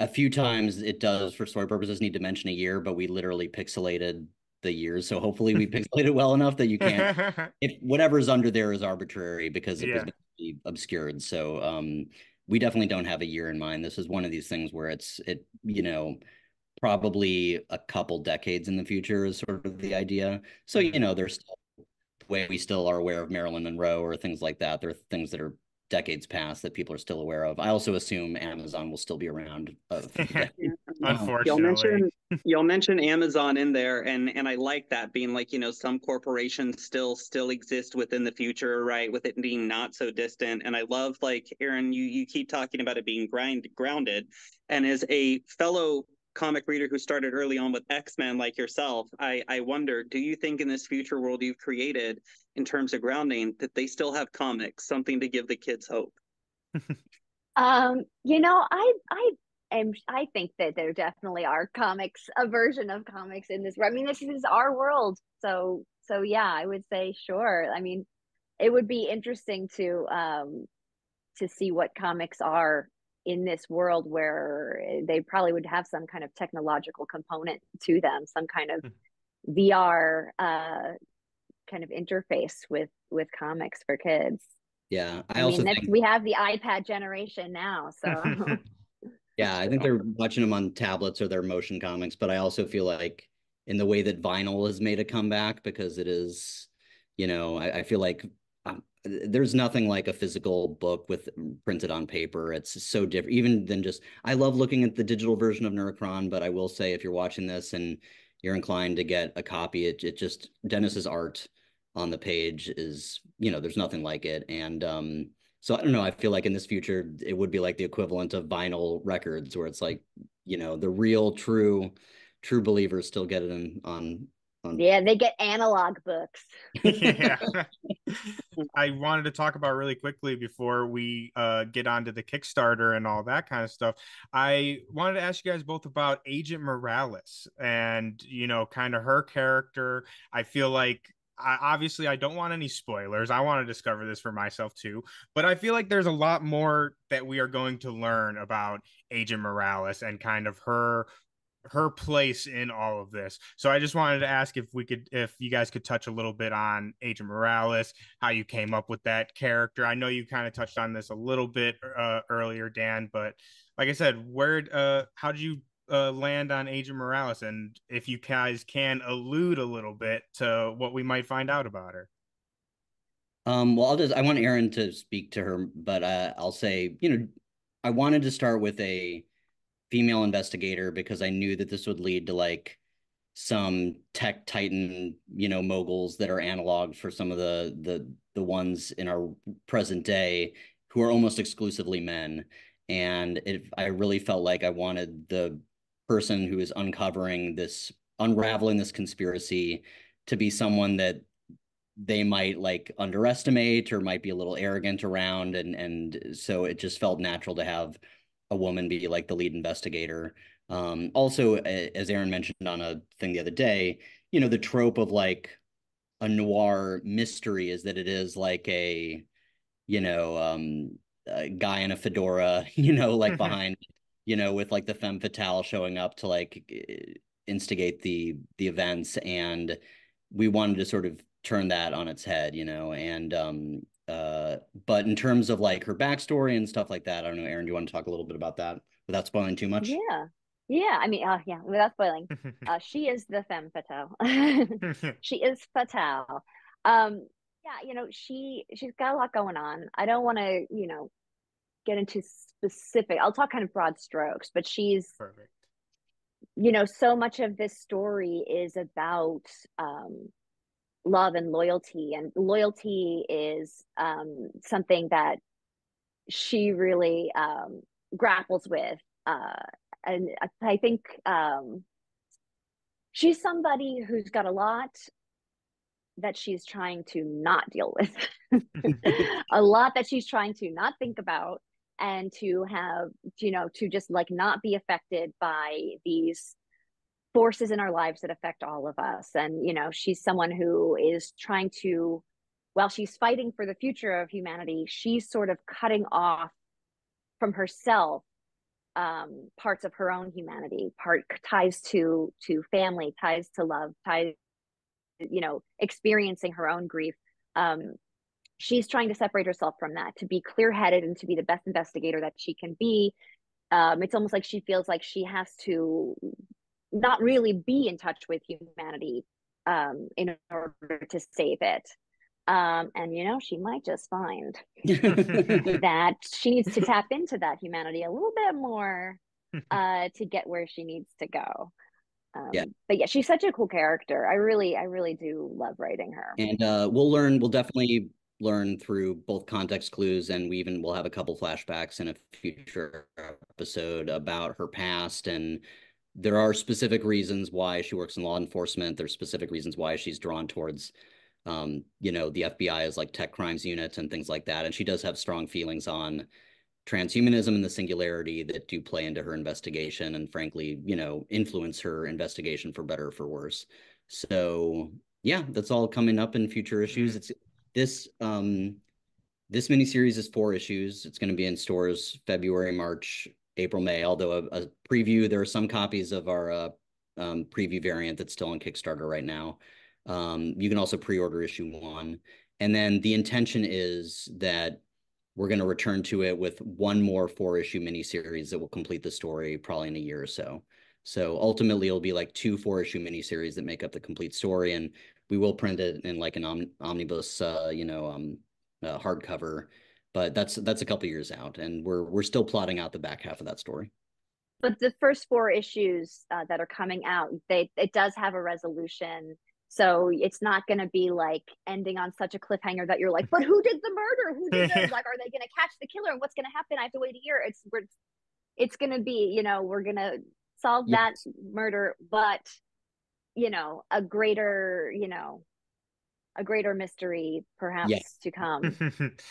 a few times it does, for story purposes, need to mention a year, but we literally pixelated the years. So hopefully we pixelated well enough that you can't, if whatever's under there is arbitrary, because it was basically obscured. So we definitely don't have a year in mind. This is one of these things where you know, probably a couple decades in the future is sort of the idea. So, you know, there's still the way we still are aware of Marilyn Monroe or things like that. There are things that are decades past that people are still aware of. I also assume Amazon will still be around. Unfortunately. Y'all mentioned Amazon in there, and I like that, being like, you know, some corporations still exist within the future, right? With it being not so distant. And I love, like, Erin, you keep talking about it being grounded. And as a fellow comic reader who started early on with X-Men like yourself, I wonder, do you think in this future world you've created in terms of grounding that they still have comics, something to give the kids hope? You know, I think that there definitely are comics, a version of comics in this. I mean, this is our world. So yeah, I would say sure. I mean, it would be interesting to see what comics are in this world, where they probably would have some kind of technological component to them, some kind of VR kind of interface with comics for kids. Yeah, I mean, we have the iPad generation now, so yeah, I think they're watching them on tablets or their motion comics. But I also feel like in the way that vinyl has made a comeback, because it is, you know, I feel like there's nothing like a physical book with printed on paper. It's so different, even than just, I love looking at the digital version of Neurocron, but I will say, if you're watching this and you're inclined to get a copy, it just, Dennis's art on the page is, you know, there's nothing like it. And so I don't know, I feel like in this future it would be like the equivalent of vinyl records, where it's like, you know, the real true believers still get it on yeah, they get analog books. Yeah. I wanted to talk about really quickly before we get onto the Kickstarter and all that kind of stuff. I wanted to ask you guys both about Agent Morales and, you know, kind of her character. I feel like obviously I don't want any spoilers. I want to discover this for myself too, but I feel like there's a lot more that we are going to learn about Agent Morales and kind of her place in all of this. So I just wanted to ask if you guys could touch a little bit on Agent Morales, how you came up with that character. I know you kind of touched on this a little bit earlier, Dan, but like I said, how did you land on Agent Morales, and if you guys can allude a little bit to what we might find out about her. Well, I want Erin to speak to her, but I'll say, I wanted to start with a female investigator because I knew that this would lead to like some tech titan, moguls that are analog for some of the ones in our present day who are almost exclusively men. And I really felt like I wanted the person who is unraveling this conspiracy to be someone that they might like underestimate or might be a little arrogant around. And so it just felt natural to have a woman be like the lead investigator. Also, as Erin mentioned on a thing the other day, the trope of like a noir mystery is that it is like a guy in a fedora, like behind, with like the femme fatale showing up to like instigate the events. And we wanted to sort of turn that on its head, and but in terms of like her backstory and stuff like that, I don't know, Erin, do you want to talk a little bit about that without spoiling too much? Yeah. I mean, yeah, without spoiling, she is the femme fatale. She is fatale. Yeah, she's got a lot going on. I don't want to, get into specific. I'll talk kind of broad strokes, but she's perfect. So much of this story is about love and loyalty is something that she really grapples with, and I think she's somebody who's got a lot that she's trying to not deal with, a lot that she's trying to not think about, and to have, to just like not be affected by these forces in our lives that affect all of us. And, she's someone who is trying to, while she's fighting for the future of humanity, she's sort of cutting off from herself parts of her own humanity, ties to family, ties to love, ties, experiencing her own grief. She's trying to separate herself from that, to be clear-headed and to be the best investigator that she can be. It's almost like she feels like she has to not really be in touch with humanity in order to save it. And she might just find that she needs to tap into that humanity a little bit more to get where she needs to go. But yeah, she's such a cool character. I really do love writing her. And we'll definitely learn through both context clues, and we'll have a couple flashbacks in a future episode about her past. And there are specific reasons why she works in law enforcement. There's specific reasons why she's drawn towards the FBI as like tech crimes units and things like that. And she does have strong feelings on transhumanism and the singularity that do play into her investigation, and frankly, influence her investigation for better or for worse. So yeah, that's all coming up in future issues. It's this miniseries is 4 issues. It's going to be in stores February, March, April, May, although a preview, there are some copies of our preview variant that's still on Kickstarter right now. You can also pre-order issue 1. And then the intention is that we're going to return to it with one more 4-issue miniseries that will complete the story probably in a year or so. So ultimately, it'll be like 2 4-issue miniseries that make up the complete story, and we will print it in like an omnibus, hardcover. But that's a couple years out, and we're still plotting out the back half of that story. But the first 4 issues that are coming out, it does have a resolution. So it's not going to be like ending on such a cliffhanger that you're like, but who did the murder? Who did this? Like, are they going to catch the killer? And what's going to happen? I have to wait a year. It's going to be, we're going to solve that murder, but, a greater mystery perhaps to come.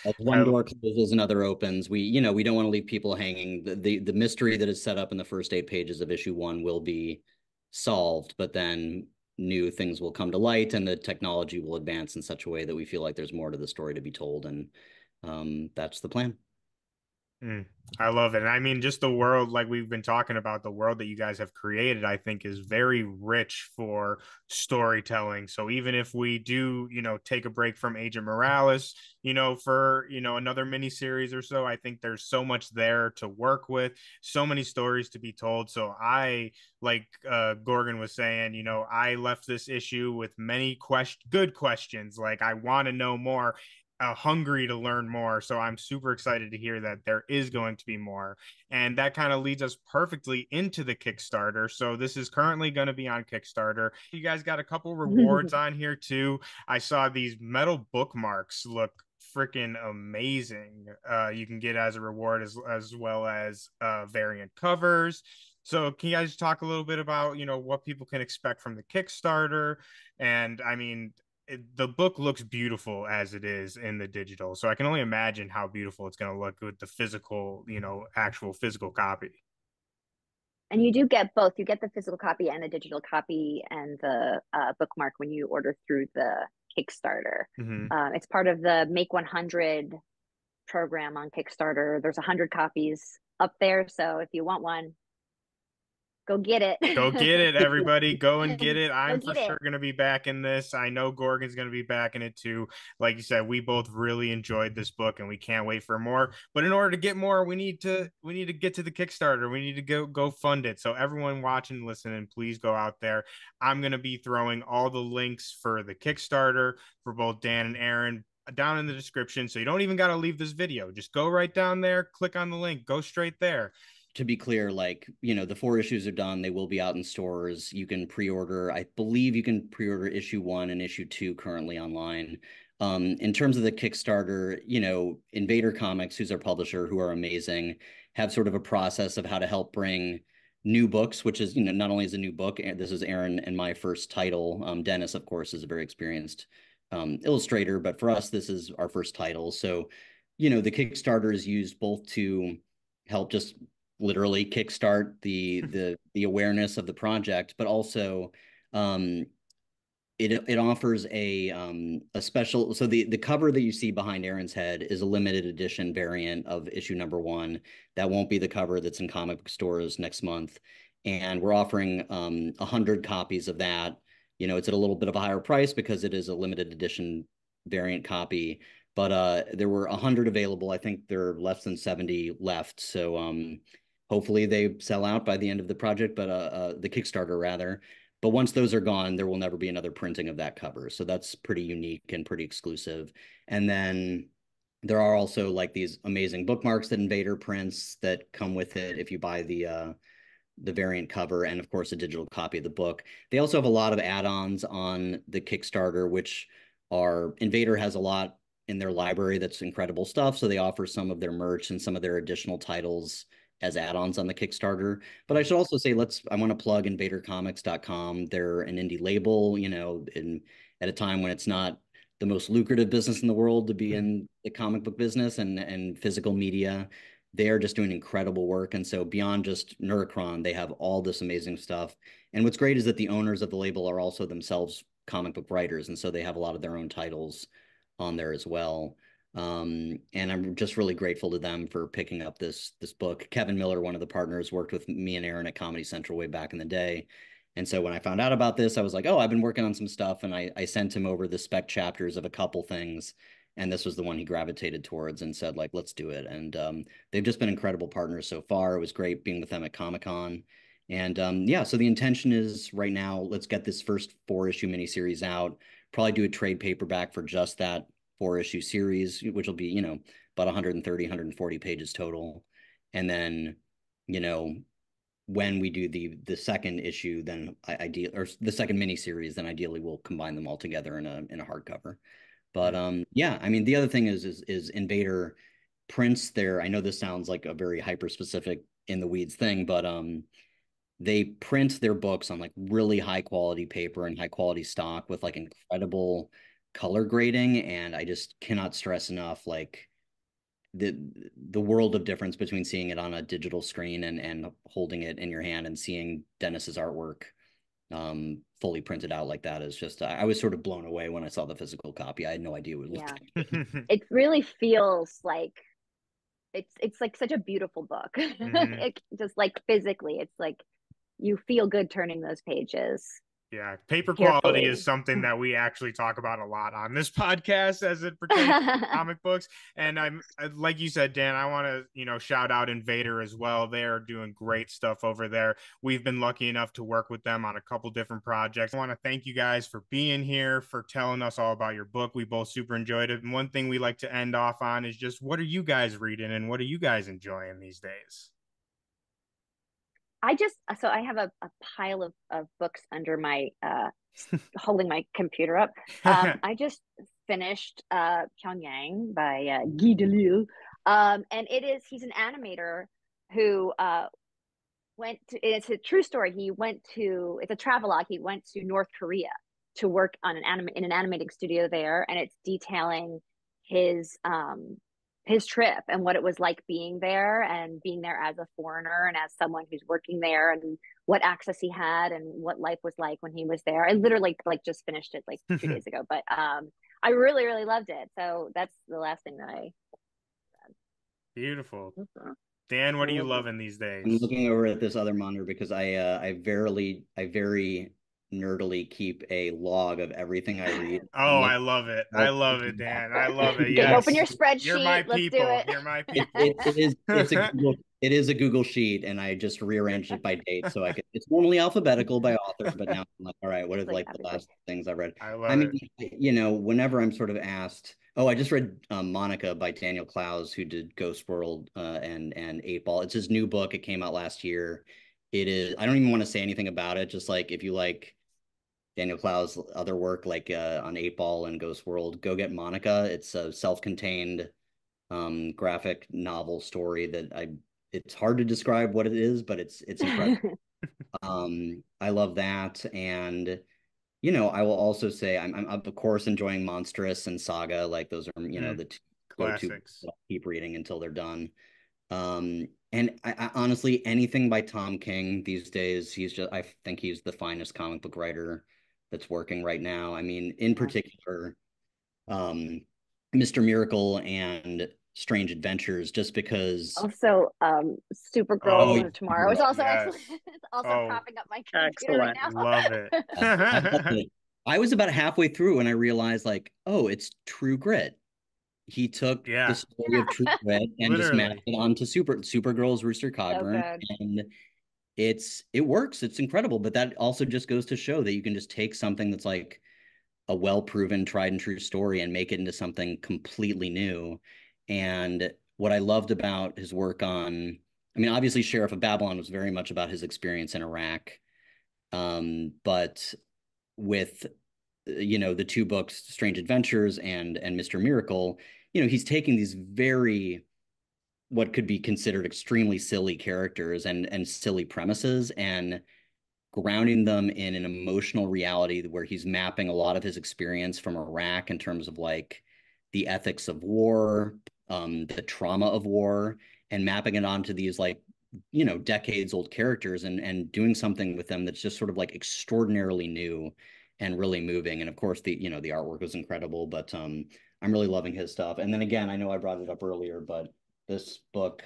As one door closes, another opens. We don't want to leave people hanging. The mystery that is set up in the first 8 pages of issue 1 will be solved, but then new things will come to light and the technology will advance in such a way that we feel like there's more to the story to be told. And that's the plan. I love it. And I mean, just the world, like we've been talking about, the world that you guys have created, I think is very rich for storytelling. So even if we do, take a break from Agent Morales, for, another miniseries or so, I think there's so much there to work with, so many stories to be told. So like Gorgon was saying, I left this issue with many good questions. Like, I want to know more, hungry to learn more. So I'm super excited to hear that there is going to be more. And that kind of leads us perfectly into the Kickstarter. So this is currently going to be on Kickstarter. You guys got a couple rewards on here too. I saw these metal bookmarks look freaking amazing. You can get as a reward as well as variant covers. So can you guys talk a little bit about, what people can expect from the Kickstarter? And I mean, the book looks beautiful as it is in the digital, so I can only imagine how beautiful it's going to look with the physical, actual physical copy. And you do get both. You get the physical copy and the digital copy and the bookmark when you order through the Kickstarter. It's part of the Make 100 program on Kickstarter. There's 100 copies up there, so if you want one, go get it. Go get it, everybody. Go and get it. I'm for sure going to be back in this. I know Gorgon's going to be back in it too. Like you said, we both really enjoyed this book and we can't wait for more. But in order to get more, we need to get to the Kickstarter. We need to go fund it. So everyone watching and listening, please go out there. I'm going to be throwing all the links for the Kickstarter for both Dan and Erin down in the description. So you don't even got to leave this video. Just go right down there, click on the link, go straight there. To be clear, like, the 4 issues are done. They will be out in stores. You can pre-order. I believe you can pre-order issue 1 and issue 2 currently online. In terms of the Kickstarter, Invader Comics, who's our publisher, who are amazing, have sort of a process of how to help bring new books, which is, not only is a new book, this is Erin and my first title. Dennis, of course, is a very experienced illustrator, but for us, this is our first title. So, the Kickstarter is used both to help just literally kickstart the awareness of the project, but also it offers a special. So the cover that you see behind Erin's head is a limited edition variant of issue number 1. That won't be the cover that's in comic book stores next month, and we're offering 100 copies of that. It's at a little bit of a higher price because it is a limited edition variant copy, but there were 100 available. I think there are less than 70 left, so hopefully they sell out by the end of the project, but the Kickstarter rather. But once those are gone, there will never be another printing of that cover. So that's pretty unique and pretty exclusive. And then there are also like these amazing bookmarks that Invader prints that come with it if you buy the variant cover, and of course a digital copy of the book. They also have a lot of add-ons on the Kickstarter, which are Invader has a lot in their library that's incredible stuff. So they offer some of their merch and some of their additional titles as add-ons on the Kickstarter. But I should also say, I want to plug invadercomics.com. They're an indie label, at a time when it's not the most lucrative business in the world to be in the comic book business and physical media. They are just doing incredible work. And so beyond just Neurocron, they have all this amazing stuff. And what's great is that the owners of the label are also themselves comic book writers. And so they have a lot of their own titles on there as well. And I'm just really grateful to them for picking up this book. Kevin Miller, one of the partners, worked with me and Erin at Comedy Central way back in the day. And so when I found out about this, I was like, oh, I've been working on some stuff. And I sent him over the spec chapters of a couple things. And this was the one he gravitated towards and said, like, let's do it. And they've just been incredible partners so far. It was great being with them at Comic-Con. And yeah, so the intention is right now, let's get this first 4-issue miniseries out, probably do a trade paperback for just that 4-issue series, which will be, about 130, 140 pages total. And then, when we do the second issue, then or the second miniseries, then ideally we'll combine them all together in a hardcover. But yeah, I mean, the other thing is Invader prints their, I know this sounds like a very hyper specific in the weeds thing, but they print their books on like really high quality paper and high quality stock with like incredible color grading. And I just cannot stress enough, like the world of difference between seeing it on a digital screen and holding it in your hand and seeing Dennis's artwork, fully printed out like that is just, I was sort of blown away when I saw the physical copy. I had no idea what it looked like. It really feels like it's like such a beautiful book. It just like physically, it's like you feel good turning those pages. Yeah, paper Carefully. quality is something that we actually talk about a lot on this podcast as it pertains to comic books. And I'm like you said, Dan, I want to, shout out Invader as well. They're doing great stuff over there. We've been lucky enough to work with them on a couple different projects. I want to thank you guys for being here, for telling us all about your book. We both super enjoyed it. And one thing we like to end off on is just, what are you guys reading and what are you guys enjoying these days? I have a pile of books under my holding my computer up. I just finished Pyongyang by Guy Delisle. And he's an animator who it's a true story. It's a travelogue. He went to North Korea to work on in an animating studio there, and it's detailing his trip and what it was like being there as a foreigner and as someone who's working there, and what access he had and what life was like when he was there. I literally just finished it 2 days ago, but I really, really loved it. So that's the last thing that I read. Beautiful. Dan, what are you loving these days? I'm looking over at this other monitor because I very nerdily keep a log of everything I read. Oh, I love it. I love it, Dan. I love it. Yes. Open your spreadsheet. You're my Let's people. do it. You're my people. It is a Google sheet, and I just rearranged it by date so I could. It's normally alphabetical by author, but now I'm like, all right, what are the last things I read? I love it. Whenever I'm sort of asked, I just read Monica by Daniel Clowes, who did Ghost World and 8-Ball. It's his new book. It came out last year. It is. I don't even want to say anything about it. Just like if you like Daniel Clowes' other work, like on 8-Ball and Ghost World, go get Monica. It's a self-contained graphic novel story that it's hard to describe what it is, but it's incredible. I love that. And I will also say I'm of course enjoying Monstrous and Saga. Like those are the two classics I'll keep reading until they're done. And I honestly, anything by Tom King these days, I think he's the finest comic book writer that's working right now. I mean, in particular, Mr. Miracle and Strange Adventures, just because. Also, Supergirl Tomorrow is also excellent. It's also popping up my computer right now. Love it. I was about halfway through and I realized, it's True Grit. He took the story of True Grit and just mapped it onto Supergirl's Rooster Cogburn, and it works. It's incredible. But that also just goes to show that you can just take something that's like a well-proven, tried and true story and make it into something completely new. And what I loved about his work obviously Sheriff of Babylon was very much about his experience in Iraq. But with, the two books, Strange Adventures and Mr. Miracle, he's taking these very, what could be considered extremely silly characters and silly premises and grounding them in an emotional reality where he's mapping a lot of his experience from Iraq in terms of the ethics of war, the trauma of war, and mapping it onto these decades old characters and doing something with them that's just sort of extraordinarily new and really moving. And of course the artwork was incredible, but I'm really loving his stuff. And then again, I know I brought it up earlier, but this book,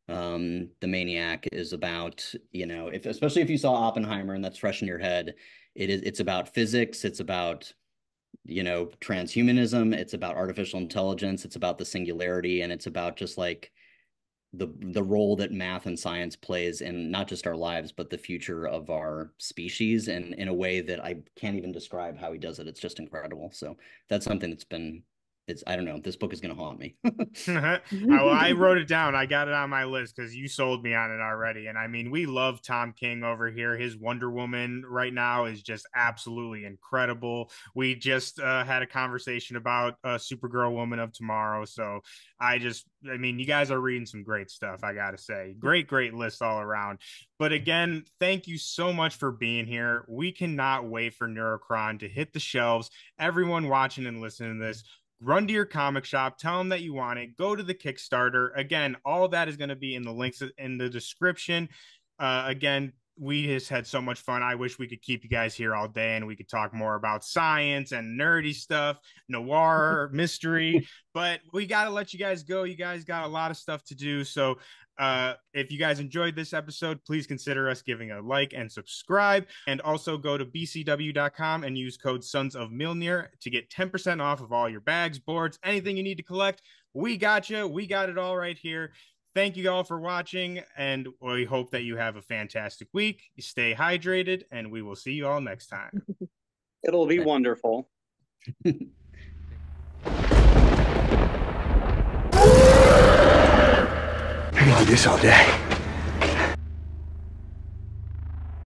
The Maniac, is about, especially if you saw Oppenheimer and that's fresh in your head, it's about physics, it's about transhumanism, it's about artificial intelligence, it's about the singularity, and it's about just the role that math and science plays in not just our lives but the future of our species, and in a way that I can't even describe how he does it. It's just incredible. So that's something that's been I don't know, this book is going to haunt me. I wrote it down. I got it on my list because you sold me on it already. And I mean, we love Tom King over here. His Wonder Woman right now is just absolutely incredible. We just had a conversation about Supergirl Woman of Tomorrow. So you guys are reading some great stuff, I got to say. Great list all around. But again, thank you so much for being here. We cannot wait for Neurocron to hit the shelves. Everyone watching and listening to this, run to your comic shop, tell them that you want it, go to the Kickstarter. Again, all that is going to be in the links in the description. Again, we just had so much fun. I wish we could keep you guys here all day and we could talk more about science and nerdy stuff, noir, mystery, but we got to let you guys go. You guys got a lot of stuff to do. So if you guys enjoyed this episode, please consider us giving a like and subscribe. And also go to bcw.com and use code Sons of Mjolnir to get 10% off of all your bags, boards, anything you need to collect. We got you. We got it all right here. Thank you all for watching, and we hope that you have a fantastic week. Stay hydrated, and we will see you all next time. It'll be wonderful. I can do this all day.